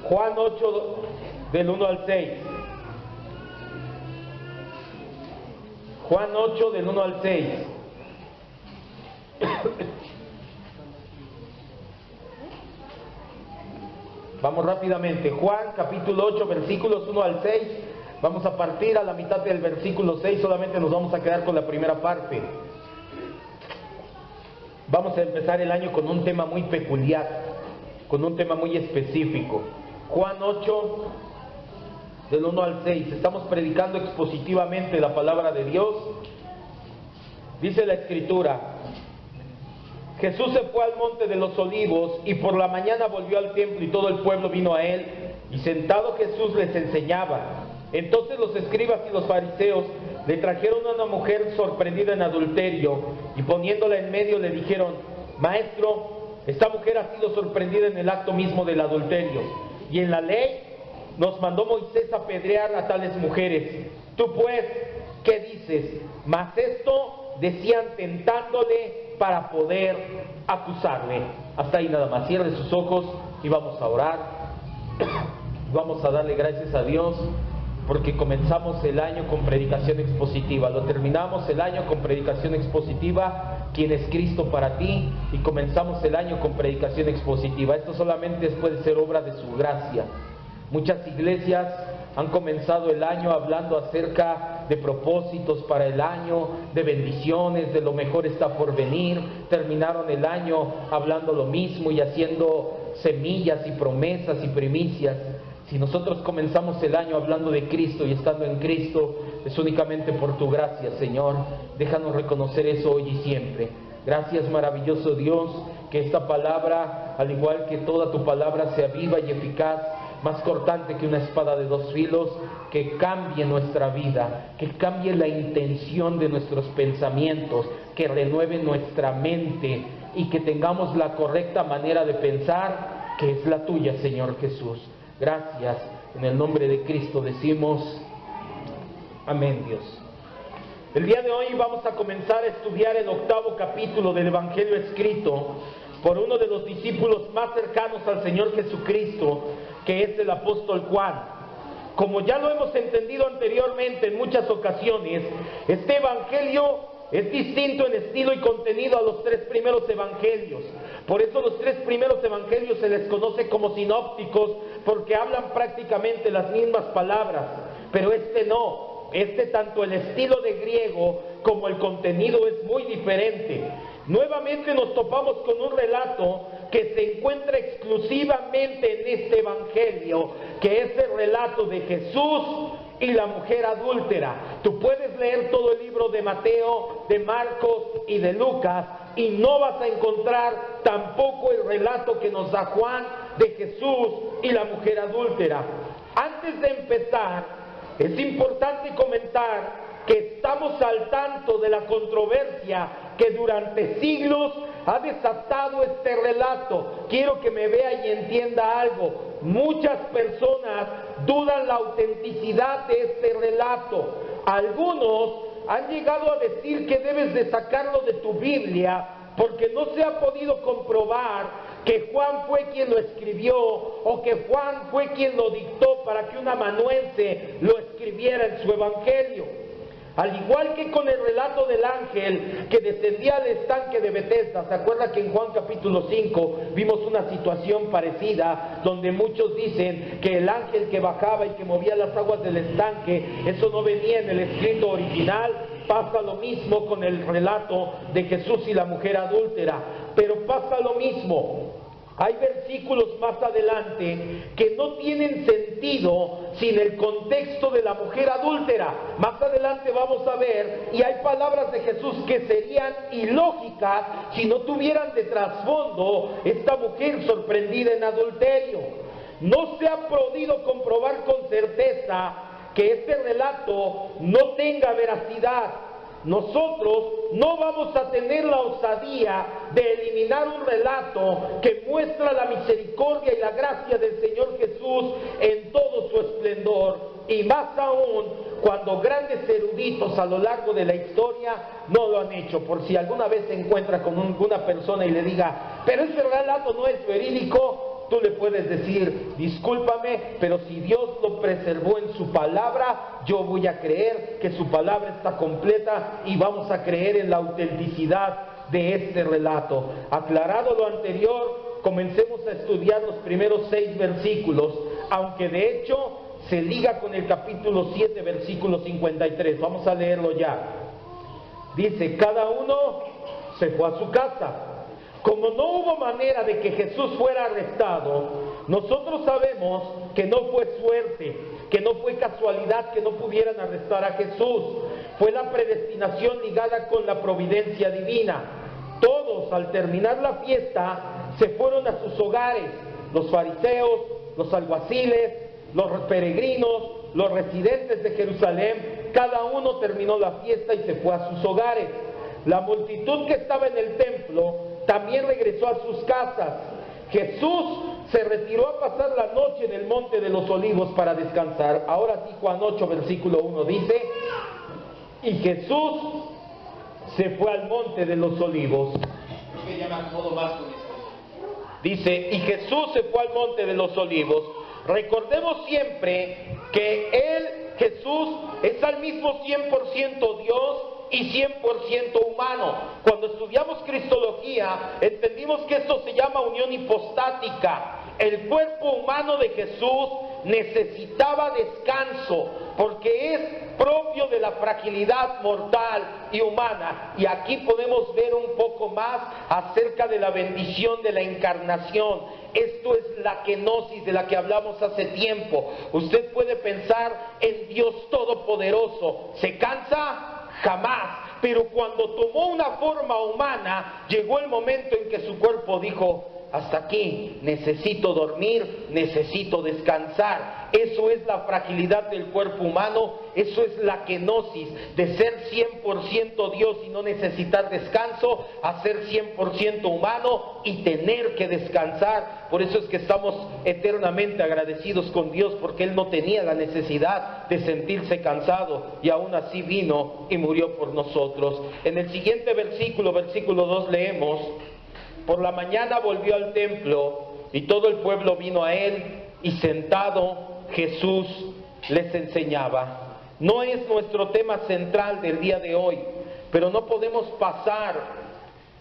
Juan 8 del 1 al 6. Juan 8 del 1 al 6. Vamos rápidamente. Juan capítulo 8 versículos 1 al 6. Vamos a partir a la mitad del versículo 6. Solamente nos vamos a quedar con la primera parte. Vamos a empezar el año con un tema muy peculiar, con un tema muy específico. Juan 8 del 1 al 6. Estamos predicando expositivamente la palabra de Dios. Dice la Escritura: Jesús se fue al monte de los olivos y por la mañana volvió al templo y todo el pueblo vino a él, y sentado Jesús les enseñaba. Entonces los escribas y los fariseos le trajeron a una mujer sorprendida en adulterio, y poniéndola en medio le dijeron: Maestro, esta mujer ha sido sorprendida en el acto mismo del adulterio, y en la ley nos mandó Moisés apedrear a tales mujeres. Tú pues, ¿qué dices? Mas esto decían tentándole para poder acusarle. Hasta ahí nada más. Cierre sus ojos y vamos a orar. Vamos a darle gracias a Dios porque comenzamos el año con predicación expositiva, lo terminamos el año con predicación expositiva, ¿quién es Cristo para ti? Y comenzamos el año con predicación expositiva. Esto solamente puede ser obra de su gracia. Muchas iglesias han comenzado el año hablando acerca de propósitos para el año, de bendiciones, de lo mejor está por venir. Terminaron el año hablando lo mismo y haciendo semillas y promesas y primicias. Si nosotros comenzamos el año hablando de Cristo y estando en Cristo, es únicamente por tu gracia, Señor. Déjanos reconocer eso hoy y siempre. Gracias, maravilloso Dios, que esta palabra, al igual que toda tu palabra, sea viva y eficaz, más cortante que una espada de dos filos, que cambie nuestra vida, que cambie la intención de nuestros pensamientos, que renueve nuestra mente y que tengamos la correcta manera de pensar, que es la tuya, Señor Jesús. Gracias, en el nombre de Cristo decimos amén, Dios. El día de hoy vamos a comenzar a estudiar el 8º capítulo del Evangelio escrito por uno de los discípulos más cercanos al Señor Jesucristo, que es el apóstol Juan. Como ya lo hemos entendido anteriormente en muchas ocasiones, este Evangelio es distinto en estilo y contenido a los 3 primeros evangelios. Por eso los 3 primeros evangelios se les conoce como sinópticos, porque hablan prácticamente las mismas palabras, pero este no. Este, tanto el estilo de griego como el contenido es muy diferente. Nuevamente nos topamos con un relato que se encuentra exclusivamente en este evangelio, que es el relato de Jesús y la mujer adúltera. Tú puedes leer todo el libro de Mateo, de Marcos y de Lucas y no vas a encontrar tampoco el relato que nos da Juan de Jesús y la mujer adúltera. Antes de empezar, es importante comentar que estamos al tanto de la controversia que durante siglos ha desatado este relato. Quiero que me vea y entienda algo. Muchas personas dudan la autenticidad de este relato. Algunos han llegado a decir que debes de sacarlo de tu Biblia porque no se ha podido comprobar que Juan fue quien lo escribió o que Juan fue quien lo dictó para que un amanuense lo escribiera en su evangelio. Al igual que con el relato del ángel que descendía al estanque de Betesda, ¿se acuerda que en Juan capítulo 5 vimos una situación parecida donde muchos dicen que el ángel que bajaba y que movía las aguas del estanque, eso no venía en el escrito original? Pasa lo mismo con el relato de Jesús y la mujer adúltera, pero pasa lo mismo. Hay versículos más adelante que no tienen sentido sin el contexto de la mujer adúltera. Más adelante vamos a ver, y hay palabras de Jesús que serían ilógicas si no tuvieran de trasfondo esta mujer sorprendida en adulterio. No se ha podido comprobar con certeza que este relato no tenga veracidad. Nosotros no vamos a tener la osadía de eliminar un relato que muestra la misericordia y la gracia del Señor Jesús en todo su esplendor, y más aún cuando grandes eruditos a lo largo de la historia no lo han hecho. Por si alguna vez se encuentra con una persona y le diga, pero ese relato no es verídico, tú le puedes decir, discúlpame, pero si Dios lo preservó en su palabra, yo voy a creer que su palabra está completa y vamos a creer en la autenticidad de este relato. Aclarado lo anterior, comencemos a estudiar los primeros 6 versículos, aunque de hecho se liga con el capítulo 7, versículo 53. Vamos a leerlo ya. Dice, cada uno se fue a su casa. Como no hubo manera de que Jesús fuera arrestado, nosotros sabemos que no fue suerte, que no fue casualidad que no pudieran arrestar a Jesús. Fue la predestinación ligada con la providencia divina. Todos, al terminar la fiesta, se fueron a sus hogares. Los fariseos, los alguaciles, los peregrinos, los residentes de Jerusalén, cada uno terminó la fiesta y se fue a sus hogares. La multitud que estaba en el templo también regresó a sus casas. Jesús se retiró a pasar la noche en el monte de los olivos para descansar. Ahora sí, Juan 8, versículo 1 dice, y Jesús se fue al monte de los olivos. Dice, y Jesús se fue al monte de los olivos. Recordemos siempre que Él, Jesús, es al mismo 100% Dios y 100% humano. Cuando estudiamos Cristología, entendimos que esto se llama unión hipostática. El cuerpo humano de Jesús necesitaba descanso, porque es propio de la fragilidad mortal y humana. Y aquí podemos ver un poco más acerca de la bendición de la encarnación. Esto es la kenosis de la que hablamos hace tiempo. Usted puede pensar en Dios Todopoderoso. ¿Se cansa? Jamás. Pero cuando tomó una forma humana, llegó el momento en que su cuerpo dijo, hasta aquí, necesito dormir, necesito descansar. Eso es la fragilidad del cuerpo humano, eso es la kenosis, de ser 100% Dios y no necesitar descanso, a ser 100% humano y tener que descansar. Por eso es que estamos eternamente agradecidos con Dios, porque Él no tenía la necesidad de sentirse cansado y aún así vino y murió por nosotros. En el siguiente versículo, versículo 2, leemos, por la mañana volvió al templo y todo el pueblo vino a él y sentado Jesús les enseñaba. No es nuestro tema central del día de hoy, pero no podemos pasar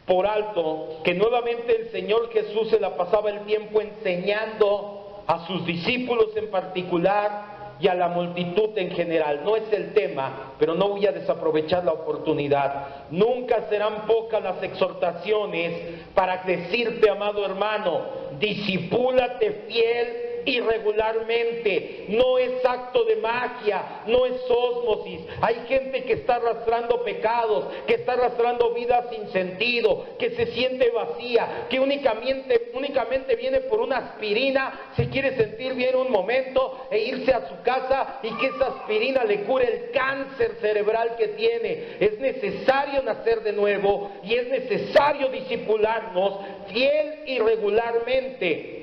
por alto que nuevamente el Señor Jesús se la pasaba el tiempo enseñando a sus discípulos en particular y a la multitud en general. No es el tema, pero no voy a desaprovechar la oportunidad. Nunca serán pocas las exhortaciones para decirte, amado hermano, discipúlate fiel y regularmente. No es acto de magia, no es ósmosis. Hay gente que está arrastrando pecados, que está arrastrando vidas sin sentido, que se siente vacía, que únicamente viene por una aspirina, se quiere sentir bien un momento e irse a su casa y que esa aspirina le cure el cáncer cerebral que tiene. Es necesario nacer de nuevo y es necesario discipularnos fiel y regularmente.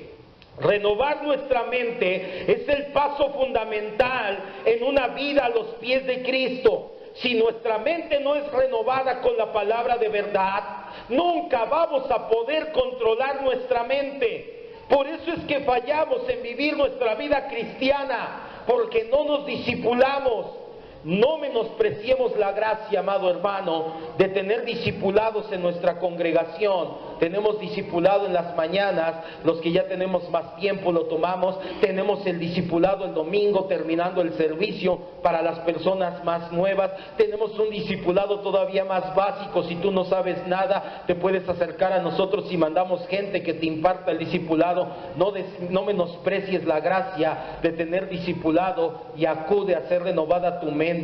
Renovar nuestra mente es el paso fundamental en una vida a los pies de Cristo. Si nuestra mente no es renovada con la palabra de verdad, nunca vamos a poder controlar nuestra mente. Por eso es que fallamos en vivir nuestra vida cristiana, porque no nos discipulamos. No menospreciemos la gracia, amado hermano, de tener discipulados en nuestra congregación. Tenemos discipulado en las mañanas, los que ya tenemos más tiempo lo tomamos. Tenemos el discipulado el domingo terminando el servicio para las personas más nuevas. Tenemos un discipulado todavía más básico. Si tú no sabes nada, te puedes acercar a nosotros y mandamos gente que te imparta el discipulado. No menosprecies la gracia de tener discipulado y acude a ser renovada tu mente.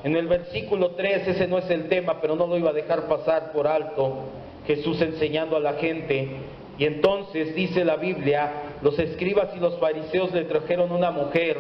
En el versículo 3, ese no es el tema, pero no lo iba a dejar pasar por alto. Jesús enseñando a la gente. Y entonces dice la Biblia, los escribas y los fariseos le trajeron una mujer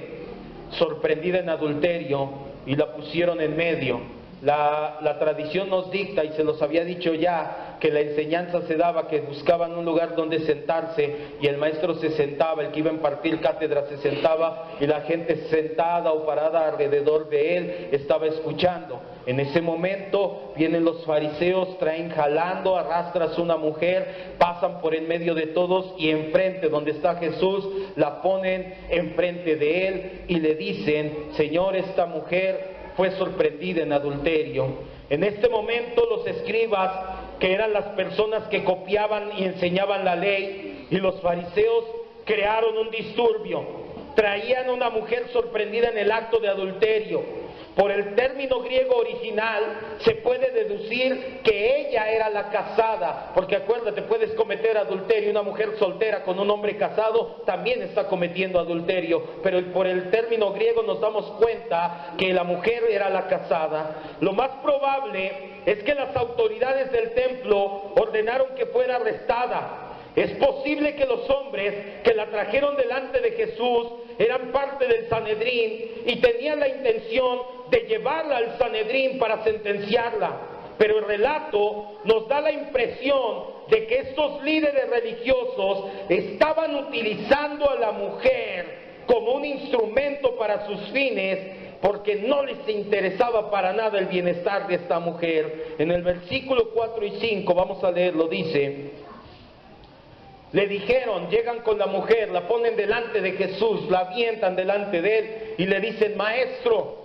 sorprendida en adulterio y la pusieron en medio. La tradición nos dicta, y se los había dicho ya, que la enseñanza se daba, que buscaban un lugar donde sentarse y el maestro se sentaba, el que iba a impartir cátedra se sentaba y la gente sentada o parada alrededor de él estaba escuchando. En ese momento vienen los fariseos, traen jalando, arrastras una mujer, pasan por en medio de todos y enfrente donde está Jesús, la ponen enfrente de él y le dicen: Señor, esta mujer fue sorprendida en adulterio. En este momento los escribas, que eran las personas que copiaban y enseñaban la ley, y los fariseos crearon un disturbio. Traían una mujer sorprendida en el acto de adulterio. Por el término griego original se puede deducir que ella era la casada, porque acuérdate, puedes cometer adulterio. Una mujer soltera con un hombre casado también está cometiendo adulterio, pero por el término griego nos damos cuenta que la mujer era la casada. Lo más probable es que las autoridades del templo ordenaron que fuera arrestada. Es posible que los hombres que la trajeron delante de Jesús eran parte del Sanedrín y tenían la intención de llevarla al Sanedrín para sentenciarla. Pero el relato nos da la impresión de que estos líderes religiosos estaban utilizando a la mujer como un instrumento para sus fines, porque no les interesaba para nada el bienestar de esta mujer. En el versículo 4 y 5, vamos a leerlo, dice: le dijeron, llegan con la mujer, la ponen delante de Jesús, la avientan delante de él y le dicen: Maestro,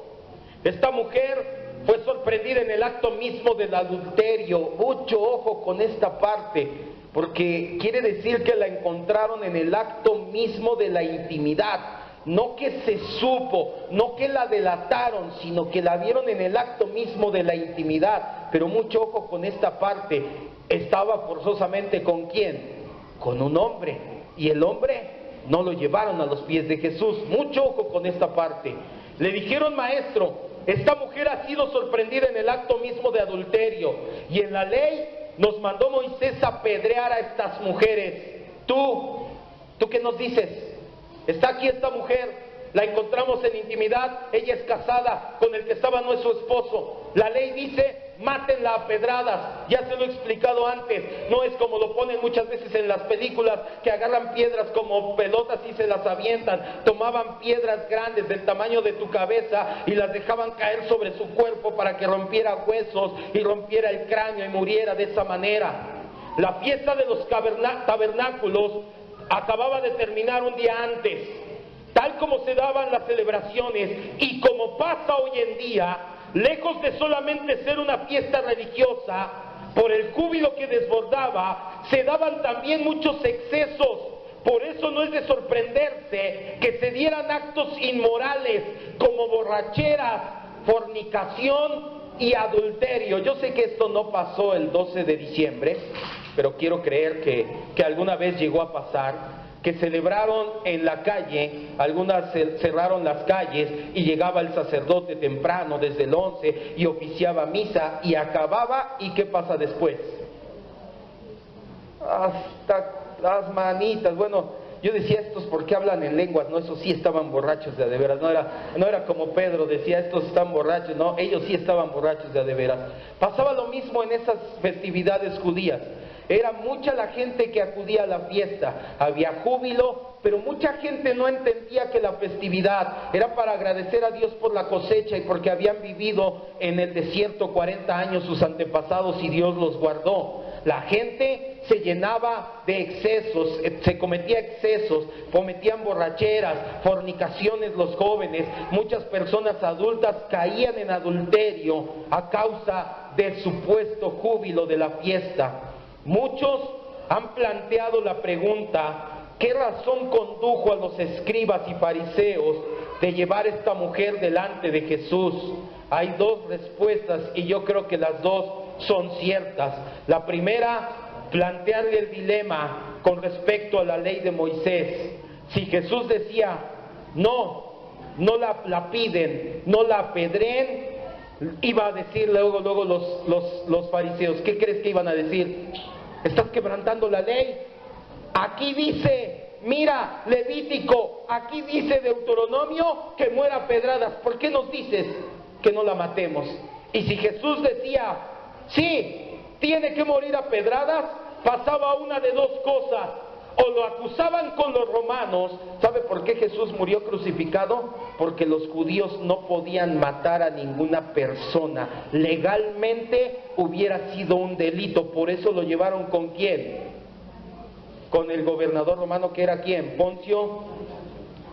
esta mujer fue sorprendida en el acto mismo del adulterio. Mucho ojo con esta parte, porque quiere decir que la encontraron en el acto mismo de la intimidad. No que se supo, no que la delataron, sino que la vieron en el acto mismo de la intimidad. Pero mucho ojo con esta parte. Estaba forzosamente ¿con quién? Con un hombre, y el hombre no lo llevaron a los pies de Jesús. Mucho ojo con esta parte. Le dijeron: Maestro, esta mujer ha sido sorprendida en el acto mismo de adulterio, y en la ley nos mandó Moisés apedrear a estas mujeres. ¿Tú qué nos dices? Está aquí esta mujer, la encontramos en intimidad, ella es casada, con el que estaba no es su esposo. La ley dice: mátenla a pedradas. Ya se lo he explicado antes, no es como lo ponen muchas veces en las películas, que agarran piedras como pelotas y se las avientan. Tomaban piedras grandes del tamaño de tu cabeza y las dejaban caer sobre su cuerpo para que rompiera huesos y rompiera el cráneo y muriera de esa manera. La fiesta de los tabernáculos acababa de terminar un día antes. Tal como se daban las celebraciones y como pasa hoy en día, lejos de solamente ser una fiesta religiosa, por el júbilo que desbordaba, se daban también muchos excesos. Por eso no es de sorprenderse que se dieran actos inmorales como borracheras, fornicación y adulterio. Yo sé que esto no pasó el 12 de diciembre, pero quiero creer que alguna vez llegó a pasar. Que celebraron en la calle, algunas cerraron las calles y llegaba el sacerdote temprano desde el 11 y oficiaba misa y acababa. ¿Y qué pasa después? Hasta las manitas. Bueno, yo decía: estos ¿por qué hablan en lenguas? No, esos sí estaban borrachos de a de veras. No era como Pedro decía: estos están borrachos. No, ellos sí estaban borrachos de a de veras. Pasaba lo mismo en esas festividades judías. Era mucha la gente que acudía a la fiesta, había júbilo, pero mucha gente no entendía que la festividad era para agradecer a Dios por la cosecha y porque habían vivido en el desierto 40 años sus antepasados y Dios los guardó. La gente se llenaba de excesos, se cometía excesos, cometían borracheras, fornicaciones los jóvenes, muchas personas adultas caían en adulterio a causa del supuesto júbilo de la fiesta. Muchos han planteado la pregunta: ¿qué razón condujo a los escribas y fariseos de llevar a esta mujer delante de Jesús? Hay dos respuestas y yo creo que las dos son ciertas. La primera, plantearle el dilema con respecto a la ley de Moisés. Si Jesús decía: no la piden, no la apedreen, iba a decir luego los fariseos, ¿qué crees que iban a decir? Estás quebrantando la ley. Aquí dice, mira, Levítico, aquí dice Deuteronomio que muera a pedradas. ¿Por qué nos dices que no la matemos? Y si Jesús decía, sí, tiene que morir a pedradas, pasaba una de dos cosas: o lo acusaban con los romanos. ¿Sabe por qué Jesús murió crucificado? Porque los judíos no podían matar a ninguna persona. Legalmente hubiera sido un delito, por eso lo llevaron ¿con quién? Con el gobernador romano, que era ¿quién? Poncio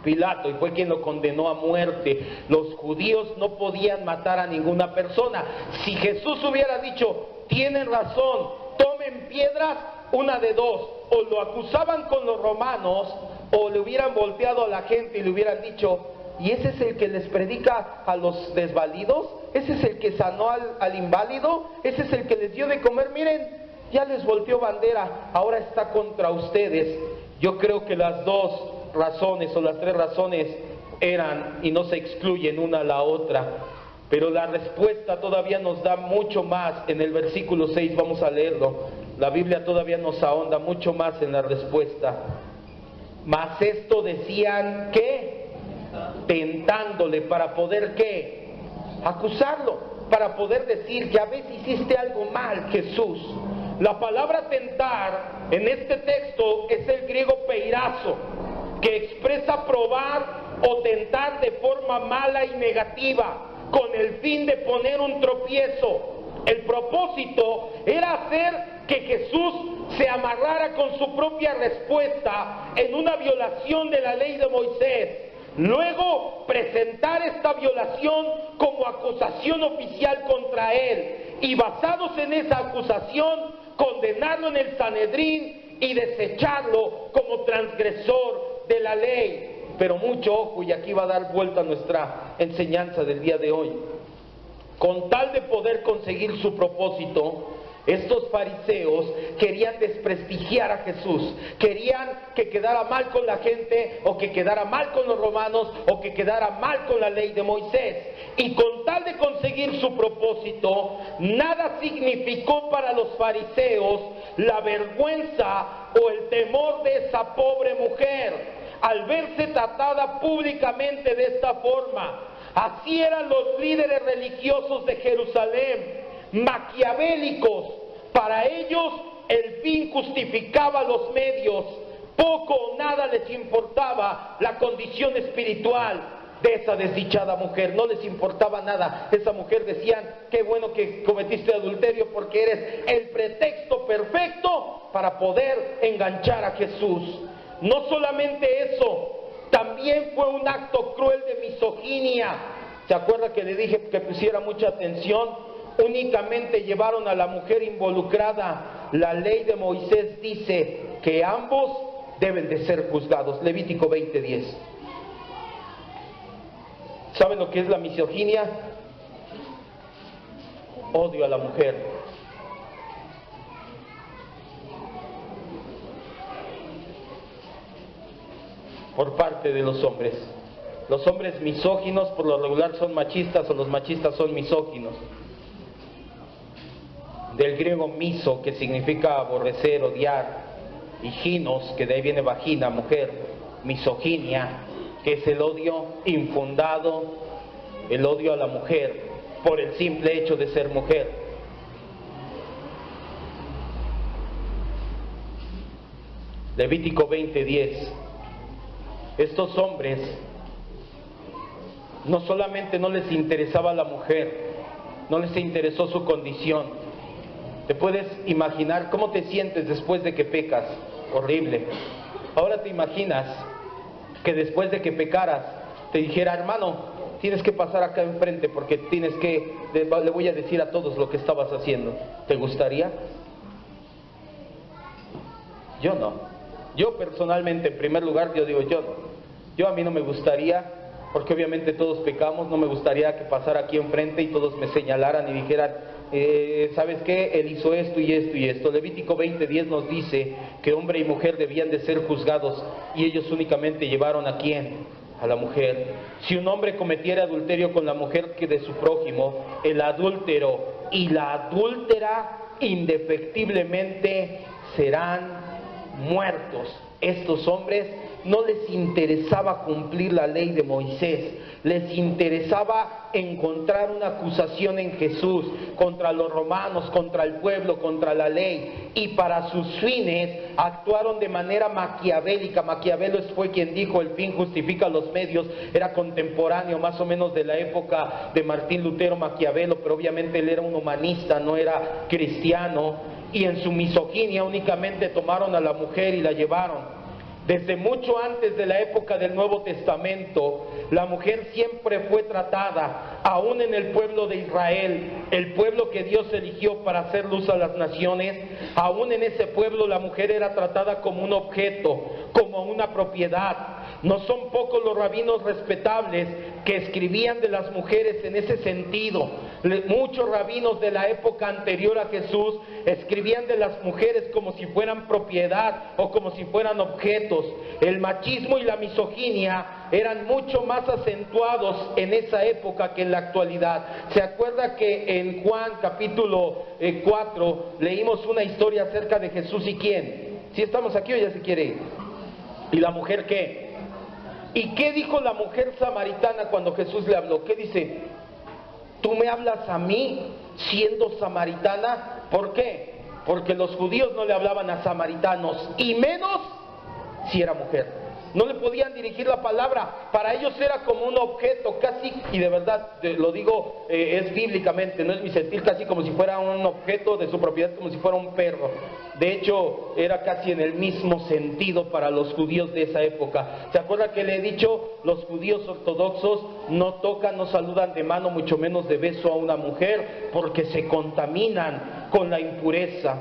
Pilato, y fue quien lo condenó a muerte. Los judíos no podían matar a ninguna persona. Si Jesús hubiera dicho, tienen razón, tomen piedras, una de dos: o lo acusaban con los romanos, o le hubieran volteado a la gente y le hubieran dicho, ¿y ese es el que les predica a los desvalidos? ¿Ese es el que sanó al inválido? ¿Ese es el que les dio de comer? Miren, ya les volteó bandera, ahora está contra ustedes. Yo creo que las dos razones o las tres razones eran y no se excluyen una a la otra, pero la respuesta todavía nos da mucho más. En el versículo 6 vamos a leerlo. La Biblia todavía nos ahonda mucho más en la respuesta. Mas esto decían, ¿qué? Tentándole, para poder ¿qué? Acusarlo, para poder decir, ya ves, hiciste algo mal, Jesús. La palabra tentar en este texto es el griego peirazo, que expresa probar o tentar de forma mala y negativa, con el fin de poner un tropiezo. El propósito era hacer que Jesús se amarrara con su propia respuesta en una violación de la ley de Moisés. Luego presentar esta violación como acusación oficial contra él, y basados en esa acusación, condenarlo en el Sanedrín y desecharlo como transgresor de la ley. Pero mucho ojo, y aquí va a dar vuelta nuestra enseñanza del día de hoy. Con tal de poder conseguir su propósito, estos fariseos querían desprestigiar a Jesús, querían que quedara mal con la gente, o que quedara mal con los romanos, o que quedara mal con la ley de Moisés. Y con tal de conseguir su propósito, nada significó para los fariseos la vergüenza o el temor de esa pobre mujer al verse tratada públicamente de esta forma. Así eran los líderes religiosos de Jerusalén, maquiavélicos. Para ellos el fin justificaba los medios. Poco o nada les importaba la condición espiritual de esa desdichada mujer. No les importaba nada. Esa mujer decían, qué bueno que cometiste adulterio, porque eres el pretexto perfecto para poder enganchar a Jesús. No solamente eso, también fue un acto cruel de misoginia. ¿Se acuerda que le dije que pusiera mucha atención? Únicamente llevaron a la mujer involucrada. La ley de Moisés dice que ambos deben de ser juzgados. Levítico 20:10. ¿Saben lo que es la misoginia? Odio a la mujer. Por parte de los hombres. Los hombres misóginos por lo regular son machistas, o los machistas son misóginos. Del griego miso, que significa aborrecer, odiar, y ginos, que de ahí viene vagina, mujer. Misoginia, que es el odio infundado, el odio a la mujer por el simple hecho de ser mujer. Levítico 20:10. Estos hombres no solamente no les interesaba la mujer, no les interesó su condición. ¿Te puedes imaginar cómo te sientes después de que pecas? Horrible. Ahora te imaginas que después de que pecaras te dijera, hermano, tienes que pasar acá enfrente porque le voy a decir a todos lo que estabas haciendo. ¿Te gustaría? Yo no. Yo personalmente, en primer lugar, yo digo, yo a mí no me gustaría, porque obviamente todos pecamos. No me gustaría que pasara aquí enfrente y todos me señalaran y dijeran, ¿sabes qué? Él hizo esto y esto y esto. Levítico 20:10 nos dice que hombre y mujer debían de ser juzgados, y ellos únicamente llevaron ¿a quién? A la mujer. Si un hombre cometiera adulterio con la mujer que de su prójimo, el adúltero y la adúltera indefectiblemente serán muertos. estos hombres no les interesaba cumplir la ley de Moisés, les interesaba encontrar una acusación en Jesús contra los romanos, contra el pueblo, contra la ley, y para sus fines actuaron de manera maquiavélica. Maquiavelo fue quien dijo: el fin justifica los medios. Era contemporáneo más o menos de la época de Martín Lutero, Maquiavelo, pero obviamente él era un humanista, no era cristiano, y en su misoginia únicamente tomaron a la mujer y la llevaron. Desde mucho antes de la época del Nuevo Testamento, la mujer siempre fue tratada, aún en el pueblo de Israel, el pueblo que Dios eligió para hacer luz a las naciones. Aún en ese pueblo la mujer era tratada como un objeto, como una propiedad. No son pocos los rabinos respetables que escribían de las mujeres en ese sentido. Muchos rabinos de la época anterior a Jesús escribían de las mujeres como si fueran propiedad o como si fueran objetos. El machismo y la misoginia eran mucho más acentuados en esa época que en la actualidad. ¿Se acuerda que en Juan capítulo 4 leímos una historia acerca de Jesús y quién? ¿Sí estamos aquí o ya se quiere ir? ¿Y la mujer qué? ¿Y qué dijo la mujer samaritana cuando Jesús le habló? ¿Qué dice? ¿Tú me hablas a mí siendo samaritana? ¿Por qué? Porque los judíos no le hablaban a samaritanos, y menos si era mujer. No le podían dirigir la palabra. Para ellos era como un objeto, casi, y de verdad lo digo, es bíblicamente, no es mi sentir, casi como si fuera un objeto de su propiedad, como si fuera un perro. De hecho, era casi en el mismo sentido para los judíos de esa época. ¿Se acuerda que le he dicho? Los judíos ortodoxos no tocan, no saludan de mano, mucho menos de beso a una mujer, porque se contaminan con la impureza.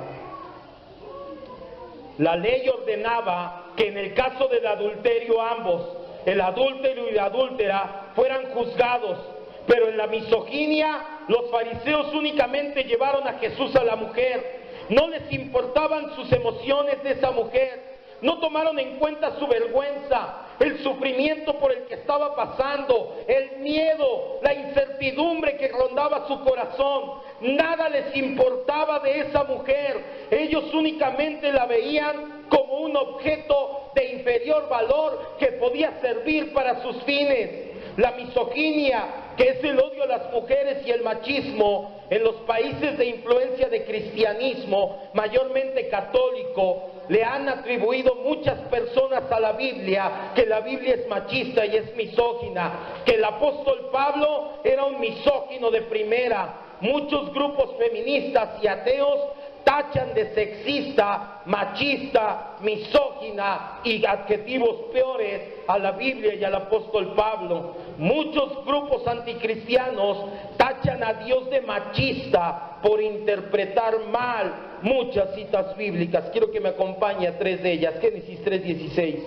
La ley ordenaba que en el caso del adulterio ambos, el adúltero y la adúltera, fueran juzgados. Pero en la misoginia, los fariseos únicamente llevaron a Jesús a la mujer. No les importaban sus emociones de esa mujer. No tomaron en cuenta su vergüenza, el sufrimiento por el que estaba pasando, el miedo, la incertidumbre que rondaba su corazón. Nada les importaba de esa mujer. Ellos únicamente la veían como un objeto de inferior valor que podía servir para sus fines. La misoginia, que es el odio a las mujeres, y el machismo en los países de influencia de cristianismo, mayormente católico, le han atribuido muchas personas a la Biblia, que la Biblia es machista y es misógina, que el apóstol Pablo era un misógino de primera. Muchos grupos feministas y ateos tachan de sexista, machista, misógina y adjetivos peores a la Biblia y al apóstol Pablo. Muchos grupos anticristianos tachan a Dios de machista por interpretar mal muchas citas bíblicas. Quiero que me acompañe a tres de ellas. Génesis 3:16.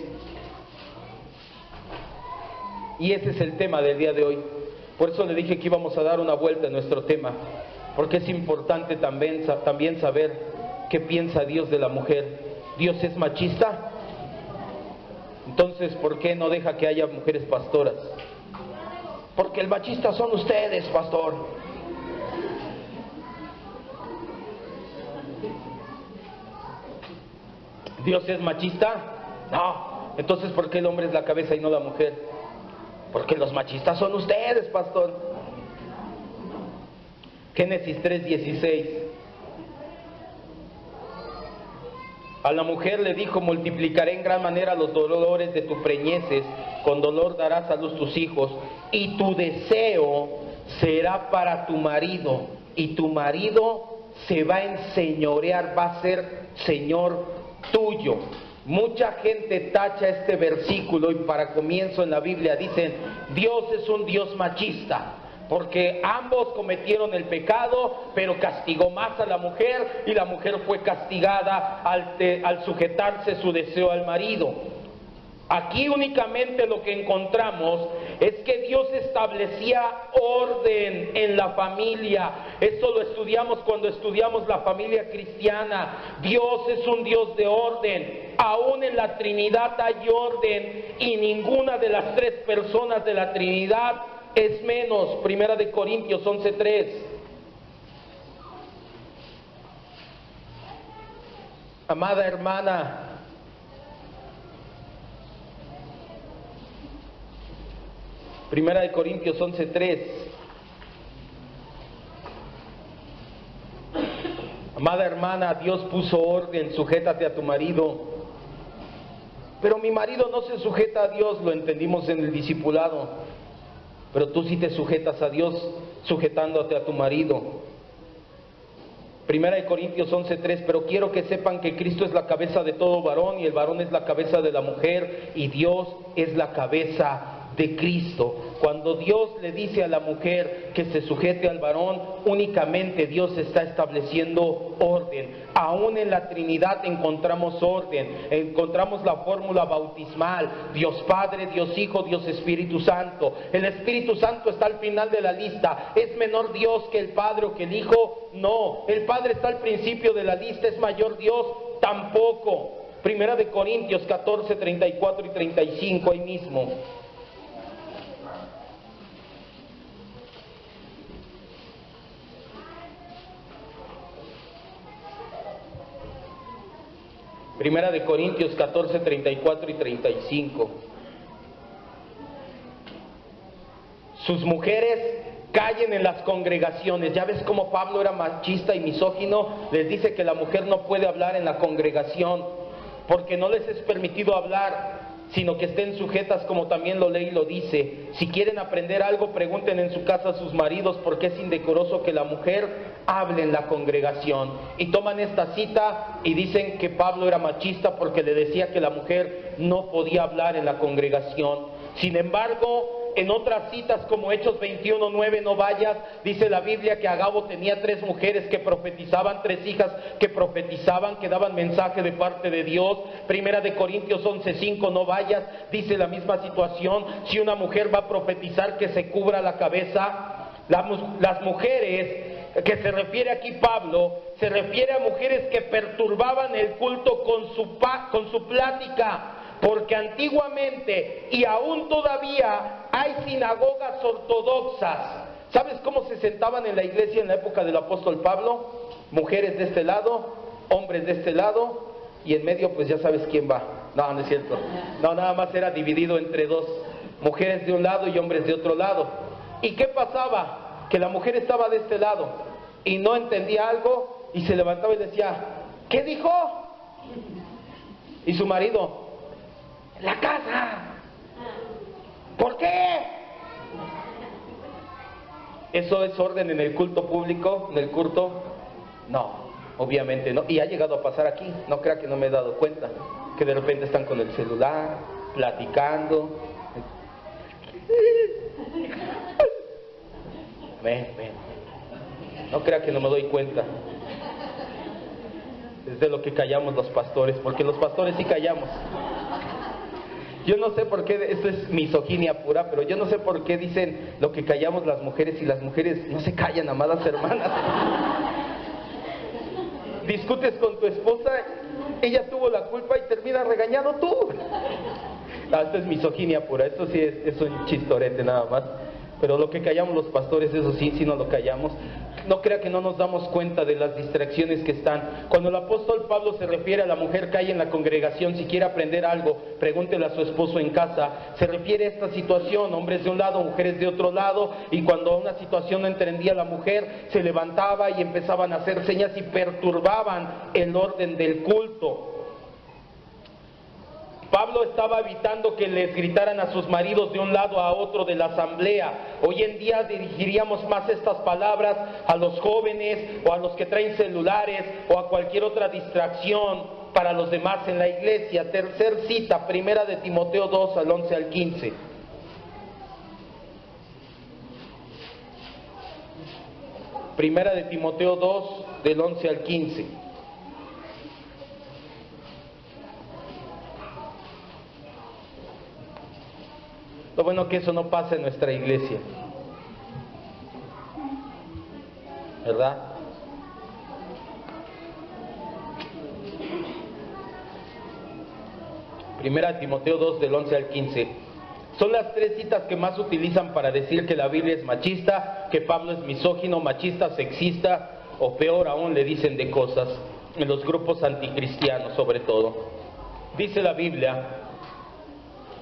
Y ese es el tema del día de hoy. Por eso le dije que íbamos a dar una vuelta a nuestro tema, porque es importante también saber qué piensa Dios de la mujer. ¿Dios es machista? Entonces, ¿por qué no deja que haya mujeres pastoras? Porque el machista son ustedes, pastor. ¿Dios es machista? No. Entonces, ¿por qué el hombre es la cabeza y no la mujer? Porque los machistas son ustedes, pastor. Génesis 3:16. A la mujer le dijo: multiplicaré en gran manera los dolores de tu preñeces, con dolor darás a luz tus hijos, y tu deseo será para tu marido, y tu marido se va a enseñorear, va a ser señor tuyo. Mucha gente tacha este versículo, y para comienzo en la Biblia dicen: Dios es un Dios machista, porque ambos cometieron el pecado, pero castigó más a la mujer, y la mujer fue castigada al sujetarse su deseo al marido. Aquí únicamente lo que encontramos es que Dios establecía orden en la familia. Esto lo estudiamos cuando estudiamos la familia cristiana. Dios es un Dios de orden. Aún en la Trinidad hay orden, y ninguna de las tres personas de la Trinidad es menos. Primera de Corintios 11:3. Amada hermana, Primera de Corintios 11:3. Amada hermana, Dios puso orden, sujétate a tu marido. Pero mi marido no se sujeta a Dios, lo entendimos en el discipulado. Pero tú sí te sujetas a Dios, sujetándote a tu marido. Primera de Corintios 11:3, pero quiero que sepan que Cristo es la cabeza de todo varón y el varón es la cabeza de la mujer y Dios es la cabeza de Cristo. Cuando Dios le dice a la mujer que se sujete al varón, únicamente Dios está estableciendo orden. Aún en la Trinidad encontramos orden, encontramos la fórmula bautismal: Dios Padre, Dios Hijo, Dios Espíritu Santo. El Espíritu Santo está al final de la lista. ¿Es menor Dios que el Padre o que el Hijo? No. El Padre está al principio de la lista. ¿Es mayor Dios? Tampoco. Primera de Corintios 14, 34 y 35, ahí mismo. Primera de Corintios 14, 34 y 35. Sus mujeres callen en las congregaciones. Ya ves cómo Pablo era machista y misógino. Les dice que la mujer no puede hablar en la congregación porque no les es permitido hablar, sino que estén sujetas, como también lo lee y lo dice. Si quieren aprender algo, pregunten en su casa a sus maridos, porque es indecoroso que la mujer hable en la congregación. Y toman esta cita y dicen que Pablo era machista porque le decía que la mujer no podía hablar en la congregación. Sin embargo, en otras citas como Hechos 21:9, no vayas, dice la Biblia que Agabo tenía 3 mujeres que profetizaban, 3 hijas que profetizaban, que daban mensaje de parte de Dios. Primera de Corintios 11:5, no vayas, dice la misma situación. Si una mujer va a profetizar, que se cubra la cabeza. Las mujeres que se refiere aquí Pablo, se refiere a mujeres que perturbaban el culto con su plática. Porque antiguamente y aún todavía hay sinagogas ortodoxas. ¿Sabes cómo se sentaban en la iglesia en la época del apóstol Pablo? Mujeres de este lado, hombres de este lado, y en medio pues ya sabes quién va. No, no es cierto. No, nada más era dividido entre 2. Mujeres de un lado y hombres de otro lado. ¿Y qué pasaba? Que la mujer estaba de este lado y no entendía algo y se levantaba y decía, ¿qué dijo? Y su marido, la casa. ¿Por qué? ¿Eso es orden en el culto público, en el culto? No, obviamente no. Y ha llegado a pasar aquí. No crea que no me he dado cuenta. Que de repente están con el celular, platicando. Ven. No crea que no me doy cuenta. Es de lo que callamos los pastores, porque los pastores sí callamos. Yo no sé por qué, esto es misoginia pura, pero yo no sé por qué dicen lo que callamos las mujeres y las mujeres no se callan, amadas hermanas. Discutes con tu esposa, ella tuvo la culpa y termina regañado tú. No, esto es misoginia pura, esto sí es un chistorete nada más. Pero lo que callamos los pastores, eso sí no lo callamos. No crea que no nos damos cuenta de las distracciones que están. Cuando el apóstol Pablo se refiere a la mujer que hay en la congregación, si quiere aprender algo, pregúntele a su esposo en casa. Se refiere a esta situación, hombres de un lado, mujeres de otro lado, y cuando una situación no entendía la mujer, se levantaba y empezaban a hacer señas y perturbaban el orden del culto. Pablo estaba evitando que les gritaran a sus maridos de un lado a otro de la asamblea. Hoy en día dirigiríamos más estas palabras a los jóvenes o a los que traen celulares o a cualquier otra distracción para los demás en la iglesia. Tercer cita, Primera de Timoteo 2, al 11 al 15. Primera de Timoteo 2, del 11 al 15. Lo bueno que eso no pasa en nuestra iglesia, ¿verdad? Primera Timoteo 2 del 11 al 15. Son las 3 citas que más utilizan para decir que la Biblia es machista, que Pablo es misógino, machista, sexista, o peor aún le dicen de cosas, en los grupos anticristianos sobre todo. Dice la Biblia: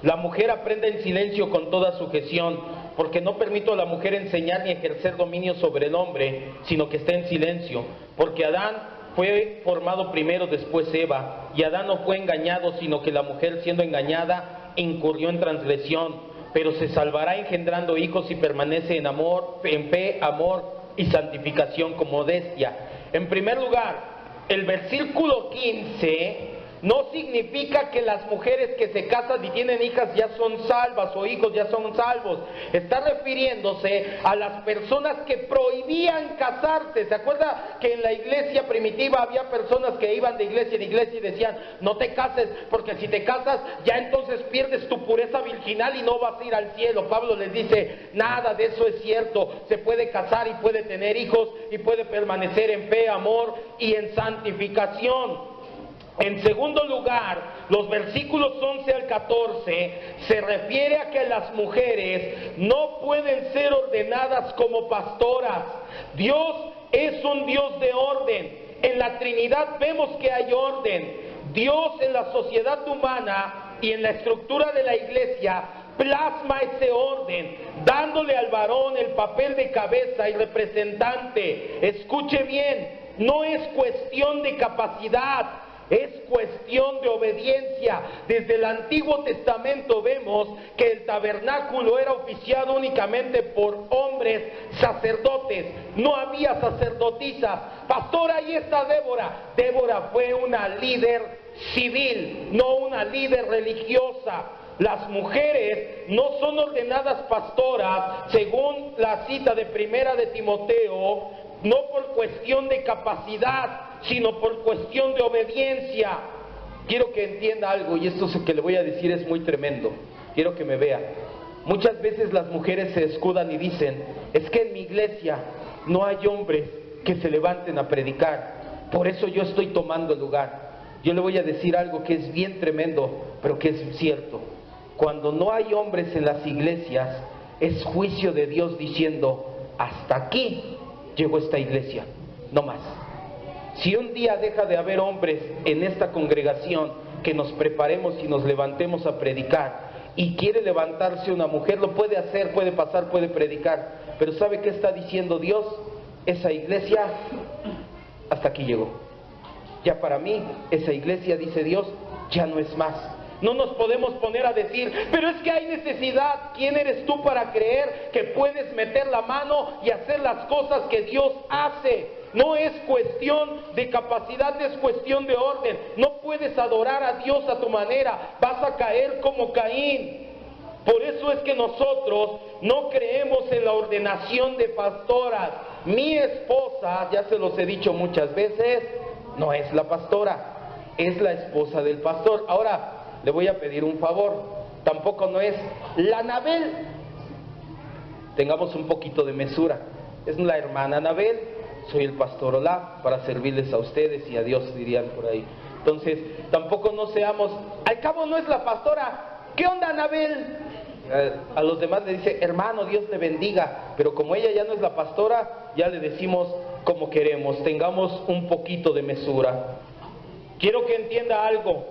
la mujer aprende en silencio con toda sujeción, porque no permito a la mujer enseñar ni ejercer dominio sobre el hombre, sino que esté en silencio, porque Adán fue formado primero, después Eva, y Adán no fue engañado, sino que la mujer, siendo engañada, incurrió en transgresión, pero se salvará engendrando hijos si permanece en amor, en fe, amor y santificación con modestia. En primer lugar, el versículo 15 no significa que las mujeres que se casan y tienen hijas ya son salvas o hijos ya son salvos. Está refiriéndose a las personas que prohibían casarse. ¿Se acuerda que en la iglesia primitiva había personas que iban de iglesia en iglesia y decían: no te cases, porque si te casas ya entonces pierdes tu pureza virginal y no vas a ir al cielo? Pablo les dice: nada de eso es cierto. Se puede casar y puede tener hijos y puede permanecer en fe, amor y en santificación. En segundo lugar, los versículos 11 al 14 se refiere a que las mujeres no pueden ser ordenadas como pastoras. Dios es un Dios de orden. En la Trinidad vemos que hay orden. Dios en la sociedad humana y en la estructura de la iglesia plasma ese orden, dándole al varón el papel de cabeza y representante. Escuche bien, no es cuestión de capacidad, es cuestión de obediencia. Desde el Antiguo Testamento vemos que el tabernáculo era oficiado únicamente por hombres sacerdotes. No había sacerdotisas. Pastor, ahí está Débora. Débora fue una líder civil, no una líder religiosa. Las mujeres no son ordenadas pastoras, según la cita de Primera de Timoteo, no por cuestión de capacidad, sino por cuestión de obediencia. Quiero que entienda algo, y esto que le voy a decir es muy tremendo. Quiero que me vea. Muchas veces las mujeres se escudan y dicen: es que en mi iglesia no hay hombres que se levanten a predicar, por eso yo estoy tomando lugar. Yo le voy a decir algo que es bien tremendo, pero que es cierto. Cuando no hay hombres en las iglesias, es juicio de Dios diciendo: hasta aquí llegó esta iglesia, no más. Si un día deja de haber hombres en esta congregación, que nos preparemos y nos levantemos a predicar. Y quiere levantarse una mujer, lo puede hacer, puede pasar, puede predicar. Pero ¿sabe qué está diciendo Dios? Esa iglesia hasta aquí llegó. Ya para mí, esa iglesia, dice Dios, ya no es más. No nos podemos poner a decir: pero es que hay necesidad. ¿Quién eres tú para creer que puedes meter la mano y hacer las cosas que Dios hace? No es cuestión de capacidad, es cuestión de orden. No puedes adorar a Dios a tu manera, vas a caer como Caín. Por eso es que nosotros no creemos en la ordenación de pastoras. Mi esposa, ya se los he dicho muchas veces, no es la pastora, es la esposa del pastor. Ahora, le voy a pedir un favor, tampoco no es la Anabel. Tengamos un poquito de mesura. Es la hermana Anabel, soy el pastor Olaf, para servirles a ustedes y a Dios, dirían por ahí. Entonces, tampoco no seamos, al cabo no es la pastora, ¿qué onda Anabel? A los demás le dice: hermano, Dios le bendiga. Pero como ella ya no es la pastora, ya le decimos como queremos. Tengamos un poquito de mesura. Quiero que entienda algo: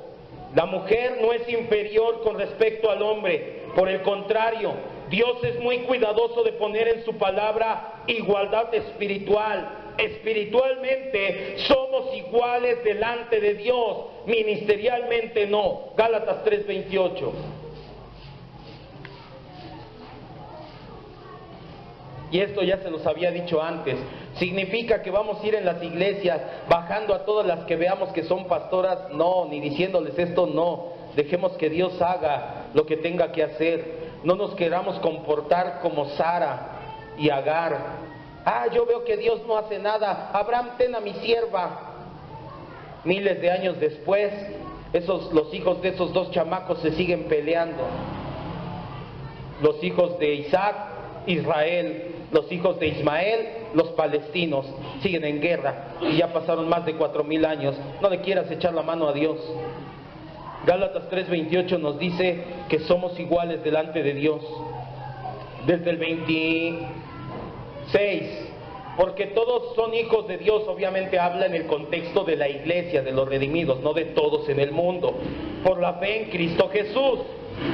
la mujer no es inferior con respecto al hombre. Por el contrario, Dios es muy cuidadoso de poner en su palabra igualdad espiritual. Espiritualmente somos iguales delante de Dios, ministerialmente no. Gálatas 3:28. Y esto ya se los había dicho antes. ¿Significa que vamos a ir en las iglesias bajando a todas las que veamos que son pastoras? No, ni diciéndoles esto, no. Dejemos que Dios haga lo que tenga que hacer. No nos queramos comportar como Sara y Agar. Yo veo que Dios no hace nada. Abraham, ten a mi sierva. Miles de años después, los hijos de esos dos chamacos se siguen peleando. Los hijos de Isaac, Israel. Los hijos de Ismael, los palestinos, siguen en guerra y ya pasaron más de 4000 años. No le quieras echar la mano a Dios. Gálatas 3:28 nos dice que somos iguales delante de Dios. Desde el 26 Porque todos son hijos de Dios, obviamente habla en el contexto de la iglesia, de los redimidos, no de todos en el mundo. Por la fe en Cristo Jesús.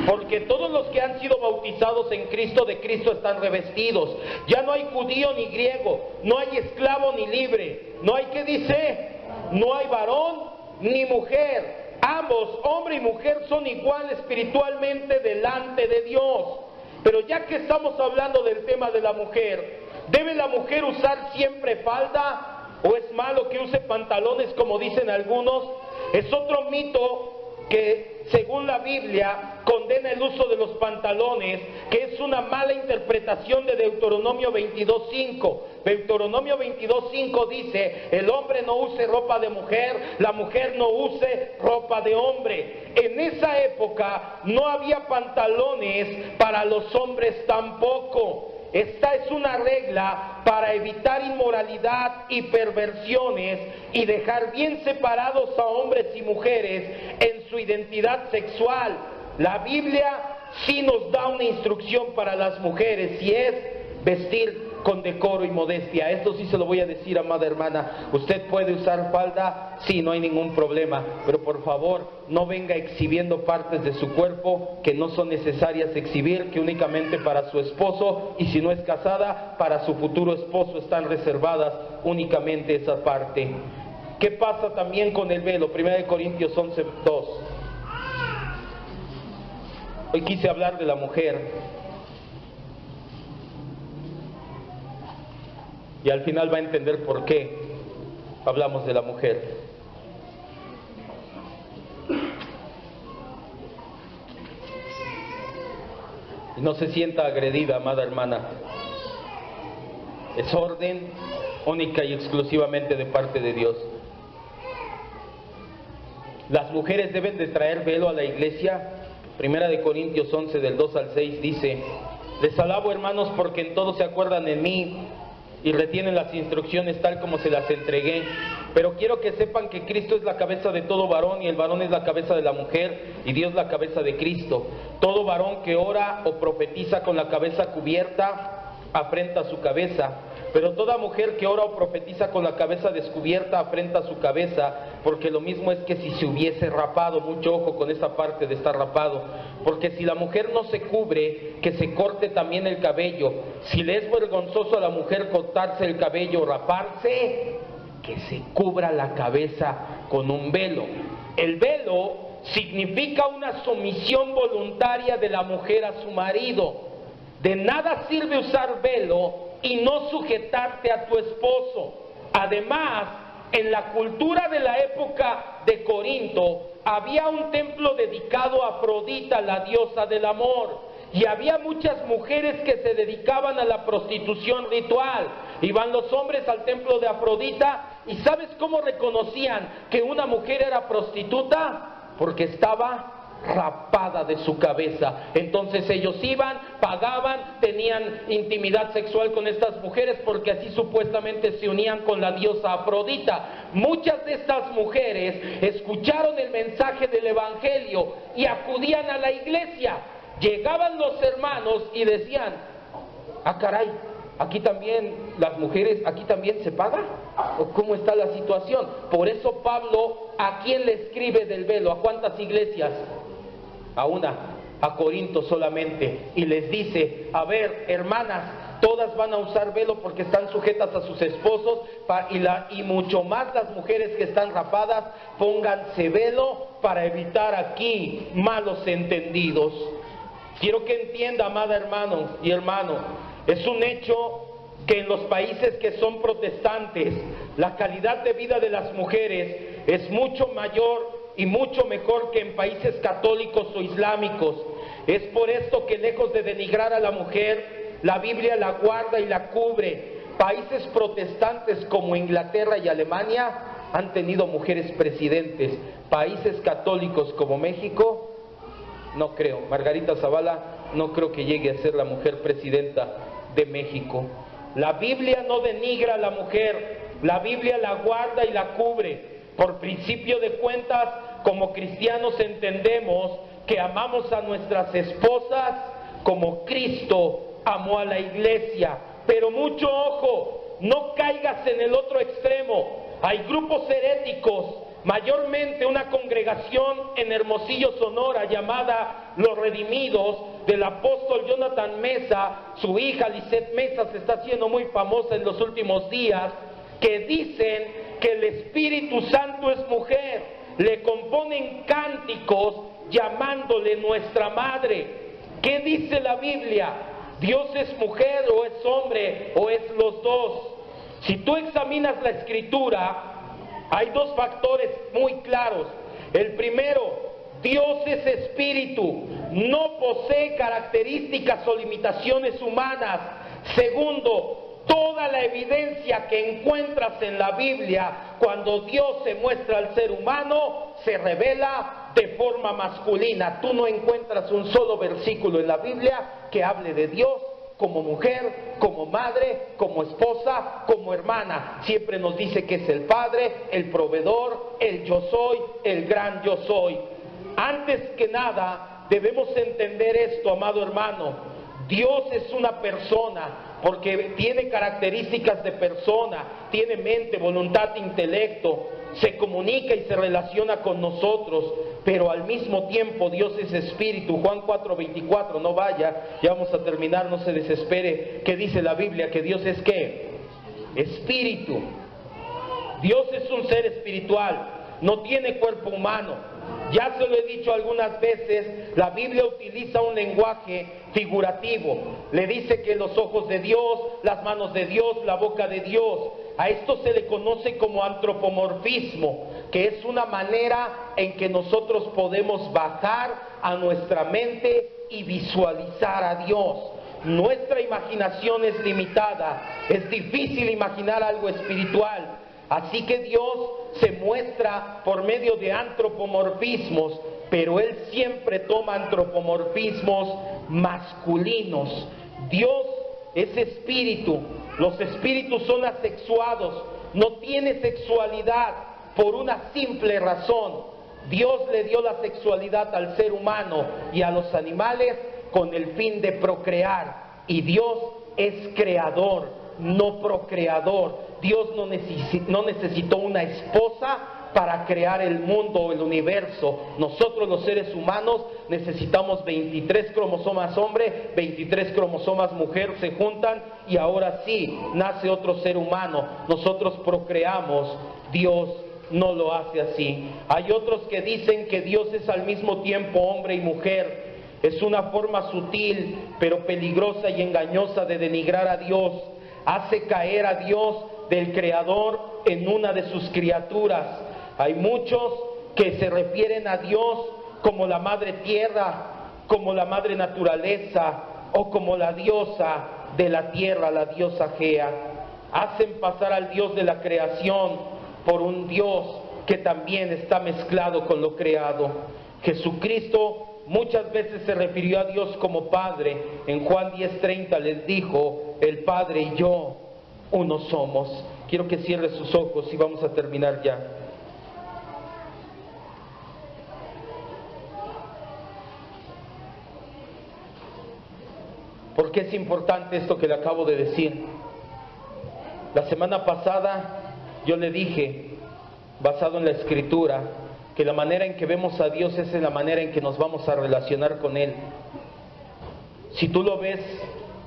Porque todos los que han sido bautizados en Cristo, de Cristo están revestidos. Ya no hay judío ni griego, no hay esclavo ni libre, no hay, ¿qué dice? No hay varón ni mujer. Ambos, hombre y mujer, son iguales espiritualmente delante de Dios. Pero ya que estamos hablando del tema de la mujer, ¿debe la mujer usar siempre falda? ¿O es malo que use pantalones como dicen algunos? Es otro mito que según la Biblia condena el uso de los pantalones, que es una mala interpretación de Deuteronomio 22:5. Deuteronomio 22:5 dice: el hombre no use ropa de mujer, la mujer no use ropa de hombre. En esa época no había pantalones para los hombres tampoco. Esta es una regla para evitar inmoralidad y perversiones y dejar bien separados a hombres y mujeres en su identidad sexual. La Biblia sí nos da una instrucción para las mujeres, y es vestir con decoro y modestia. Esto sí se lo voy a decir, amada hermana. Usted puede usar falda, sí, no hay ningún problema, pero por favor no venga exhibiendo partes de su cuerpo que no son necesarias exhibir, que únicamente para su esposo, y si no es casada, para su futuro esposo están reservadas únicamente esa parte. ¿Qué pasa también con el velo? 1 Corintios 11:2. Hoy quise hablar de la mujer, y al final va a entender por qué hablamos de la mujer. Y no se sienta agredida, amada hermana. Es orden única y exclusivamente de parte de Dios. Las mujeres deben de traer velo a la iglesia. 1 Corintios 11 del 2 al 6 dice: les alabo, hermanos, porque en todo se acuerdan de mí y retienen las instrucciones tal como se las entregué. Pero quiero que sepan que Cristo es la cabeza de todo varón, y el varón es la cabeza de la mujer, y Dios la cabeza de Cristo. Todo varón que ora o profetiza con la cabeza cubierta afrenta su cabeza, pero toda mujer que ora o profetiza con la cabeza descubierta afrenta su cabeza, porque lo mismo es que si se hubiese rapado. Mucho ojo con esa parte de estar rapado, porque si la mujer no se cubre, que se corte también el cabello. Si le es vergonzoso a la mujer cortarse el cabello o raparse, que se cubra la cabeza con un velo. El velo significa una sumisión voluntaria de la mujer a su marido. De nada sirve usar velo y no sujetarte a tu esposo. Además, en la cultura de la época de Corinto había un templo dedicado a Afrodita, la diosa del amor, y había muchas mujeres que se dedicaban a la prostitución ritual. Iban los hombres al templo de Afrodita, y ¿sabes cómo reconocían que una mujer era prostituta? Porque estaba rapada de su cabeza. Entonces ellos iban, pagaban, tenían intimidad sexual con estas mujeres, porque así supuestamente se unían con la diosa Afrodita. Muchas de estas mujeres escucharon el mensaje del evangelio y acudían a la iglesia. Llegaban los hermanos y decían: ah, caray, aquí también las mujeres, aquí también se paga, ¿o cómo está la situación? Por eso Pablo, ¿a quién le escribe del velo? ¿A cuántas iglesias? A una, a Corinto solamente, y les dice: a ver, hermanas, todas van a usar velo porque están sujetas a sus esposos, y mucho más las mujeres que están rapadas, pónganse velo para evitar aquí malos entendidos. Quiero que entienda, amada hermano y hermano, es un hecho que en los países que son protestantes, la calidad de vida de las mujeres es mucho mayor y mucho mejor que en países católicos o islámicos. Es por esto que, lejos de denigrar a la mujer, la Biblia la guarda y la cubre. Países protestantes como Inglaterra y Alemania han tenido mujeres presidentes. Países católicos como México, no creo. Margarita Zavala no creo que llegue a ser la mujer presidenta de México. La Biblia no denigra a la mujer, la Biblia la guarda y la cubre. Por principio de cuentas, como cristianos entendemos que amamos a nuestras esposas como Cristo amó a la iglesia. Pero mucho ojo, no caigas en el otro extremo. Hay grupos heréticos, mayormente una congregación en Hermosillo, Sonora, llamada Los Redimidos, del apóstol Jonathan Mesa. Su hija Lisette Mesa se está haciendo muy famosa en los últimos días, que dicen que el Espíritu Santo es mujer. Le componen cánticos llamándole nuestra madre. ¿Qué dice la Biblia? ¿Dios es mujer o es hombre o es los dos? Si tú examinas la Escritura, hay dos factores muy claros. El primero, Dios es espíritu, no posee características o limitaciones humanas. Segundo, toda la evidencia que encuentras en la Biblia, cuando Dios se muestra al ser humano, se revela de forma masculina. Tú no encuentras un solo versículo en la Biblia que hable de Dios como mujer, como madre, como esposa, como hermana. Siempre nos dice que es el Padre, el proveedor, el yo soy, el gran yo soy. Antes que nada, debemos entender esto, amado hermano. Dios es una persona, porque tiene características de persona, tiene mente, voluntad, intelecto, se comunica y se relaciona con nosotros, pero al mismo tiempo Dios es espíritu. Juan 4:24, no vaya, ya vamos a terminar, no se desespere. ¿Qué dice la Biblia? Que Dios es ¿qué? Espíritu. Dios es un ser espiritual, no tiene cuerpo humano. Ya se lo he dicho algunas veces, la Biblia utiliza un lenguaje figurativo. Le dice que los ojos de Dios, las manos de Dios, la boca de Dios. A esto se le conoce como antropomorfismo, que es una manera en que nosotros podemos bajar a nuestra mente y visualizar a Dios. Nuestra imaginación es limitada, es difícil imaginar algo espiritual. Así que Dios se muestra por medio de antropomorfismos, pero Él siempre toma antropomorfismos masculinos. Dios es espíritu, los espíritus son asexuados, no tiene sexualidad por una simple razón. Dios le dio la sexualidad al ser humano y a los animales con el fin de procrear, y Dios es creador, no procreador. Dios no necesitó una esposa para crear el mundo o el universo. Nosotros los seres humanos necesitamos 23 cromosomas hombre, 23 cromosomas mujer, se juntan y ahora sí nace otro ser humano. Nosotros procreamos, Dios no lo hace así. Hay otros que dicen que Dios es al mismo tiempo hombre y mujer. Es una forma sutil pero peligrosa y engañosa de denigrar a Dios. Hace caer a Dios del Creador en una de sus criaturas. Hay muchos que se refieren a Dios como la madre tierra, como la madre naturaleza o como la diosa de la tierra, la diosa Gea. Hacen pasar al Dios de la creación por un Dios que también está mezclado con lo creado. Jesucristo muchas veces se refirió a Dios como Padre. En Juan 10:30 les dijo: el Padre y yo uno somos. Quiero que cierre sus ojos y vamos a terminar ya. ¿Por qué es importante esto que le acabo de decir? La semana pasada yo le dije, basado en la Escritura, que la manera en que vemos a Dios es en la manera en que nos vamos a relacionar con Él. Si tú lo ves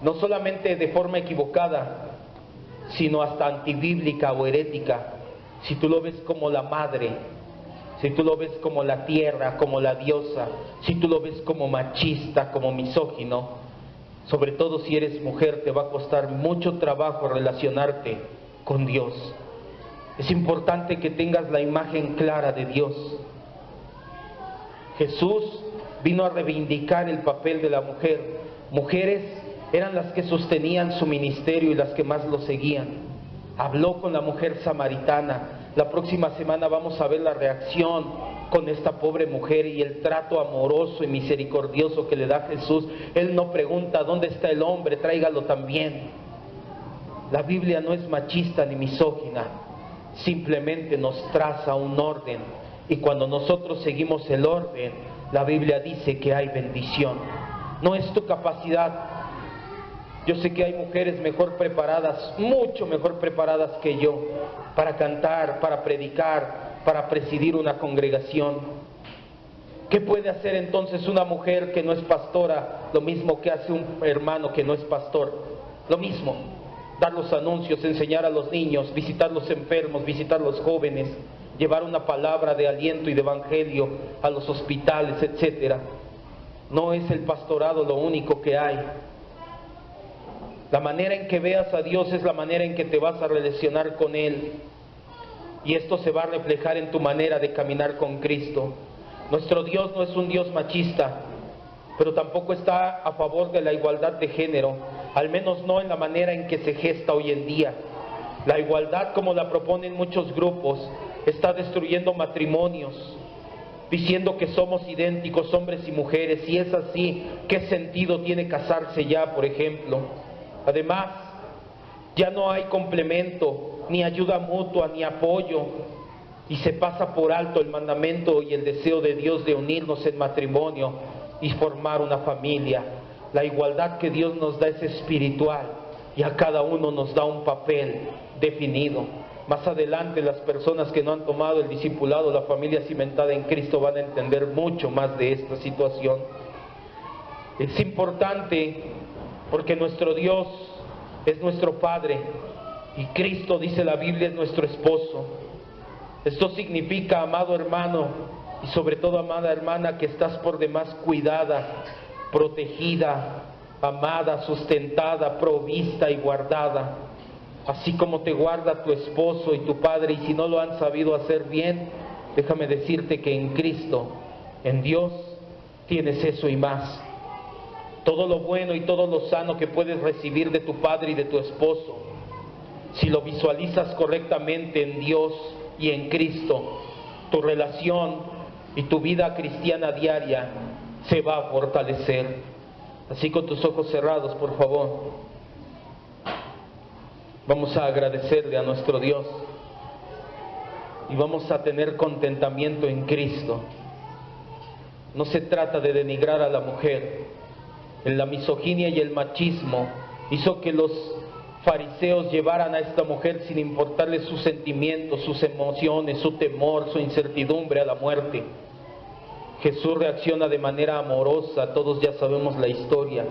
no solamente de forma equivocada, sino hasta antibíblica o herética, si tú lo ves como la madre, si tú lo ves como la tierra, como la diosa, si tú lo ves como machista, como misógino, sobre todo si eres mujer, te va a costar mucho trabajo relacionarte con Dios. Es importante que tengas la imagen clara de Dios. Jesús vino a reivindicar el papel de la mujer. Mujeres eran las que sostenían su ministerio y las que más lo seguían. Habló con la mujer samaritana. La próxima semana vamos a ver la reacción con esta pobre mujer y el trato amoroso y misericordioso que le da Jesús. Él no pregunta: ¿dónde está el hombre? Tráigalo también. La Biblia no es machista ni misógina, simplemente nos traza un orden, y cuando nosotros seguimos el orden, la Biblia dice que hay bendición. No es tu capacidad. Yo sé que hay mujeres mejor preparadas, mucho mejor preparadas que yo, para cantar, para predicar, para presidir una congregación. ¿Qué puede hacer entonces una mujer que no es pastora? Lo mismo que hace un hermano que no es pastor. Lo mismo, dar los anuncios, enseñar a los niños, visitar los enfermos, visitar los jóvenes, llevar una palabra de aliento y de evangelio a los hospitales, etcétera. No es el pastorado lo único que hay. La manera en que veas a Dios es la manera en que te vas a relacionar con Él. Y esto se va a reflejar en tu manera de caminar con Cristo. Nuestro Dios no es un Dios machista, pero tampoco está a favor de la igualdad de género, al menos no en la manera en que se gesta hoy en día. La igualdad, como la proponen muchos grupos, está destruyendo matrimonios, diciendo que somos idénticos hombres y mujeres. Si es así, ¿qué sentido tiene casarse ya, por ejemplo? Además, ya no hay complemento, ni ayuda mutua, ni apoyo, y se pasa por alto el mandamiento y el deseo de Dios de unirnos en matrimonio y formar una familia. La igualdad que Dios nos da es espiritual y a cada uno nos da un papel definido. Más adelante las personas que no han tomado el discipulado, la familia cimentada en Cristo, van a entender mucho más de esta situación. Es importante porque nuestro Dios es nuestro Padre y Cristo, dice la Biblia, es nuestro esposo. Esto significa, amado hermano y sobre todo amada hermana, que estás por demás cuidada, protegida, amada, sustentada, provista y guardada, así como te guarda tu esposo y tu padre. Y si no lo han sabido hacer bien, déjame decirte que en Cristo, en Dios, tienes eso y más. Todo lo bueno y todo lo sano que puedes recibir de tu padre y de tu esposo, si lo visualizas correctamente en Dios y en Cristo, tu relación y tu vida cristiana diaria se va a fortalecer. Así, con tus ojos cerrados, por favor, vamos a agradecerle a nuestro Dios y vamos a tener contentamiento en Cristo. No se trata de denigrar a la mujer. La misoginia y el machismo hizo que los fariseos llevaran a esta mujer sin importarle sus sentimientos, sus emociones, su temor, su incertidumbre a la muerte. Jesús reacciona de manera amorosa, todos ya sabemos la historia.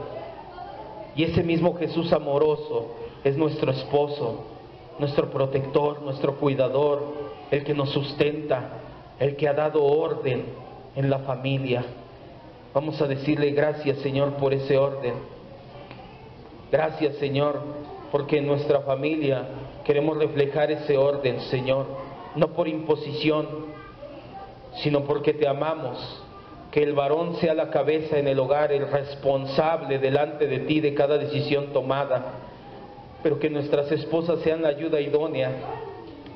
Y ese mismo Jesús amoroso es nuestro esposo, nuestro protector, nuestro cuidador, el que nos sustenta, el que ha dado orden en la familia. Vamos a decirle gracias, Señor, por ese orden. Gracias, Señor, porque en nuestra familia queremos reflejar ese orden, Señor, no por imposición, sino porque te amamos. Que el varón sea la cabeza en el hogar, el responsable delante de ti de cada decisión tomada, pero que nuestras esposas sean la ayuda idónea,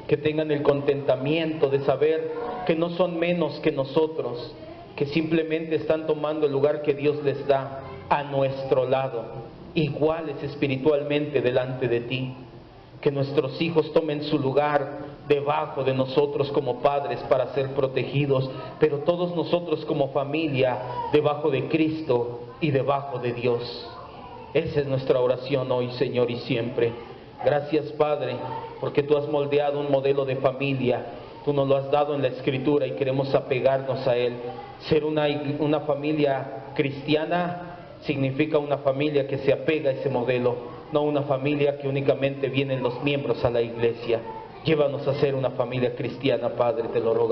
que tengan el contentamiento de saber que no son menos que nosotros, que simplemente están tomando el lugar que Dios les da a nuestro lado, iguales espiritualmente delante de ti. Que nuestros hijos tomen su lugar debajo de nosotros como padres para ser protegidos, pero todos nosotros como familia debajo de Cristo y debajo de Dios. Esa es nuestra oración hoy, Señor, y siempre. Gracias, Padre, porque tú has moldeado un modelo de familia. Tú nos lo has dado en la Escritura y queremos apegarnos a él. Ser una familia cristiana significa una familia que se apega a ese modelo, no una familia que únicamente vienen los miembros a la iglesia. Llévanos a ser una familia cristiana, Padre, te lo rogamos.